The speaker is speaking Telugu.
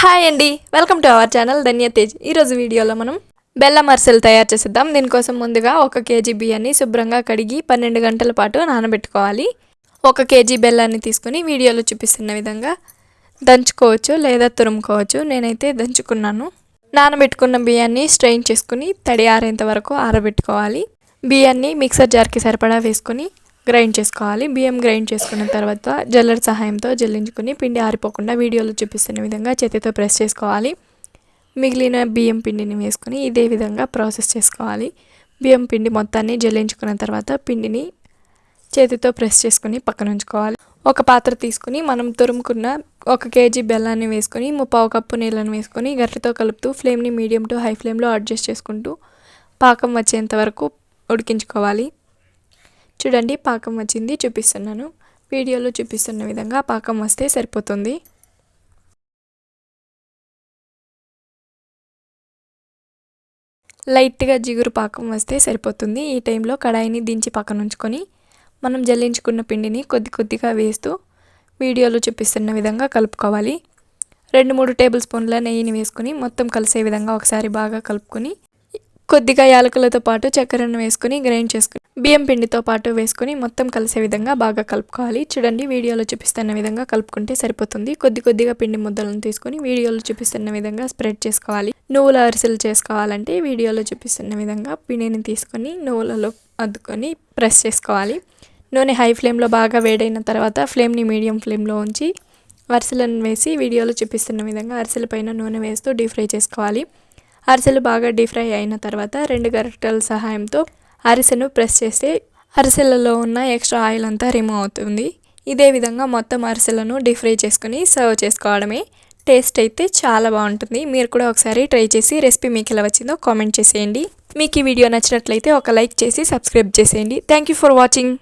హాయ్ అండి, వెల్కమ్ టు అవర్ ఛానల్ ధన్య తేజ్. ఈరోజు వీడియోలో మనం బెల్లం అరిసెలు తయారు చేసేద్దాం. దీనికోసం ముందుగా 1 కేజీ బియ్యాన్ని శుభ్రంగా కడిగి 12 గంటల పాటు నానబెట్టుకోవాలి. 1 కేజీ బెల్లాన్ని తీసుకుని వీడియోలో చూపిస్తున్న విధంగా దంచుకోవచ్చు లేదా తురుముకోవచ్చు. నేనైతే దంచుకున్నాను. నానబెట్టుకున్న బియ్యాన్ని స్ట్రెయిన్ చేసుకుని తడి ఆరేంత వరకు ఆరబెట్టుకోవాలి. బియ్యాన్ని మిక్సర్ జార్కి సరిపడా వేసుకొని గ్రైండ్ చేసుకోవాలి. బియ్యం గ్రైండ్ చేసుకున్న తర్వాత జల్లెడ సహాయంతో జల్లించుకుని పిండి ఆరిపోకుండా వీడియోలో చూపిస్తున్న విధంగా చేతితో ప్రెస్ చేసుకోవాలి. మిగిలిన బియ్యం పిండిని వేసుకొని ఇదే విధంగా ప్రాసెస్ చేసుకోవాలి. బియ్యం పిండి మొత్తాన్ని జల్లించుకున్న తర్వాత పిండిని చేతితో ప్రెస్ చేసుకుని పక్కన ఉంచుకోవాలి. ఒక పాత్ర తీసుకుని మనం తురుముకున్న 1 కేజీ బెల్లాన్ని వేసుకొని 3/4 కప్పు నీళ్ళని వేసుకొని గరిటెతో కలుపుతూ ఫ్లేమ్ని మీడియం టు హై ఫ్లేమ్లో అడ్జస్ట్ చేసుకుంటూ పాకం వచ్చేంత వరకు ఉడికించుకోవాలి. చూడండి, పాకం వచ్చింది, చూపిస్తున్నాను. వీడియోలో చూపిస్తున్న విధంగా పాకం వస్తే సరిపోతుంది. లైట్గా జిగురు పాకం వస్తే సరిపోతుంది. ఈ టైంలో కడాయిని దించి పక్కన ఉంచుకొని మనం జల్లించుకున్న పిండిని కొద్ది కొద్దిగా వేస్తూ వీడియోలో చూపిస్తున్న విధంగా కలుపుకోవాలి. 2-3 టేబుల్ స్పూన్ల నెయ్యిని వేసుకొని మొత్తం కలిసే విధంగా ఒకసారి బాగా కలుపుకొని కొద్దిగా యాలకులతో పాటు చక్కెరను వేసుకొని గ్రైండ్ చేసుకుని బియ్యం పిండితో పాటు వేసుకొని మొత్తం కలిసే విధంగా బాగా కలుపుకోవాలి. చూడండి, వీడియోలో చూపిస్తున్న విధంగా కలుపుకుంటే సరిపోతుంది. కొద్దిగా పిండి ముద్దలను తీసుకొని వీడియోలో చూపిస్తున్న విధంగా స్ప్రెడ్ చేసుకోవాలి. నువ్వుల అరిసెలు చేసుకోవాలంటే వీడియోలో చూపిస్తున్న విధంగా పిండిని తీసుకొని నువ్వులలో అద్దుకొని ప్రెస్ చేసుకోవాలి. నూనె హై ఫ్లేమ్లో బాగా వేడైన తర్వాత ఫ్లేమ్ని మీడియం ఫ్లేమ్లో ఉంచి అరిసెలను వేసి వీడియోలో చూపిస్తున్న విధంగా అరిసెల పైన నూనె వేస్తూ డీప్ ఫ్రై చేసుకోవాలి. అరిసెలు బాగా డీప్ ఫ్రై అయిన తర్వాత 2 గరిటెల సహాయంతో అరిసెను ప్రెస్ చేస్తే అరిసెలలో ఉన్న ఎక్స్ట్రా ఆయిల్ అంతా రిమూవ్ అవుతుంది. ఇదే విధంగా మొత్తం అరిసెలను డీప్ ఫ్రై చేసుకుని సర్వ్ చేసుకోవడమే. టేస్ట్ అయితే చాలా బాగుంటుంది. మీరు కూడా ఒకసారి ట్రై చేసి రెసిపీ మీకు ఎలా వచ్చిందో కామెంట్ చేసేయండి. మీకు ఈ వీడియో నచ్చినట్లయితే ఒక లైక్ చేసి సబ్స్క్రైబ్ చేసేయండి. Thank you for watching.